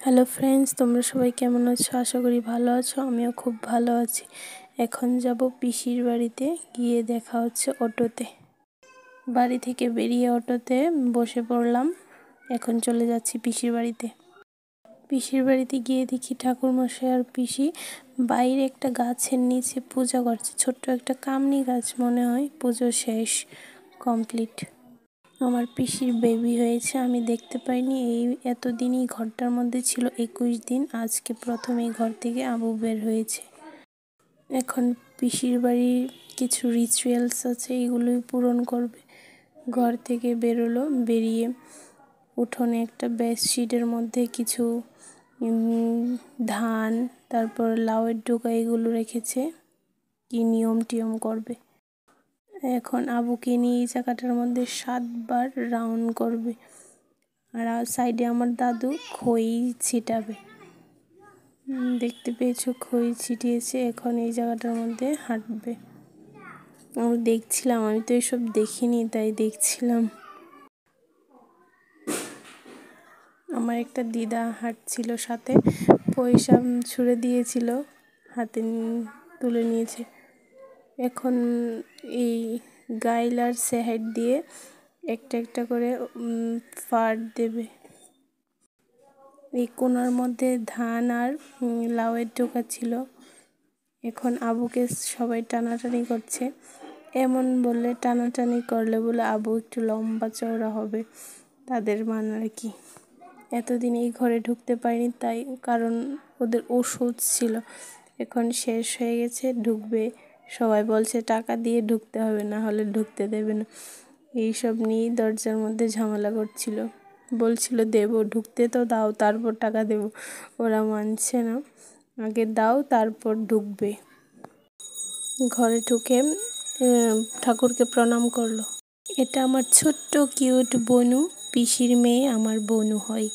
Hello friends, তোমরা সবাই কেমন আছো? আশা করি ভালো আছো। আমিও খুব ভালো আছি। এখন যাব পিসির বাড়িতে, গিয়ে দেখা হচ্ছে অটোতে। বাড়ি থেকে বেরিয়ে অটোতে বসে পড়লাম। এখন চলে যাচ্ছি পিসির বাড়িতে। পিসির বাড়িতে গিয়ে দেখি ঠাকুরমশাই আর পিসি বাইরে একটা গাছের নিচে পূজা করছে। ছোট্ট একটা কামনি গাছ মনে হয়। পুজো শেষ, কমপ্লিট। আমার পিসির বেবি হয়েছে, আমি দেখতে পাইনি। এতদিনই ঘরটার মধ্যে ছিল 21 দিন। আজকে প্রথম এই ঘর থেকে আবু বের হয়েছে। এখন পিসির বাড়ির কিছু রিচুয়ালস আছে, এগুলোই পূরণ করবে। ঘর থেকে বেরোলো, বেরিয়ে উঠোনে একটা বেডশিটের মধ্যে কিছু ধান, তারপর লাউয়ের ডোকা এগুলো রেখেছে। কি নিয়ম টিয়ম করবে। এখন আবুকে নিয়ে এই জায়গাটার মধ্যে 7 বার রাউন্ড করবে। আর সাইডে আমার দাদু খই ছিটাবে। দেখতে পেয়েছো, খই ছিটিয়েছে। এখন এই জায়গাটার মধ্যে হাঁটবে। আমি দেখছিলাম, আমি তো এসব দেখিনি, তাই দেখছিলাম। আমার একটা দিদা হাঁটছিল সাথে, পয়সা ছুঁড়ে দিয়েছিল, হাতে তুলে নিয়েছে। এখন এই গাইল আর সেহাইট দিয়ে একটা একটা করে ফাড় দেবে। এই কোনার মধ্যে ধান আর লাউয়ের ডোকা ছিল। এখন আবুকে সবাই টানাটানি করছে। এমন বললে, টানাটানি করলে বলে আবু একটু লম্বা চওড়া হবে, তাদের মান আর কি। এতদিন এই ঘরে ঢুকতে পারিনি, তাই কারণ ওদের ওষুধ ছিল, এখন শেষ হয়ে গেছে, ঢুকবে। সবাই বলছে টাকা দিয়ে ঢুকতে হবে, না হলে ঢুকতে দেবে না। এইসব নিয়েই দরজার মধ্যে ঝামেলা করছিল। বলছিল দেবো, ঢুকতে তো দাও, তারপর টাকা দেবো। ওরা মানছে না, আগে দাও তারপর ঢুকবে। ঘরে ঢুকে ঠাকুরকে প্রণাম করলো। এটা আমার ছোট্ট কিউট বনু, পিসির মেয়ে আমার বনু হয়।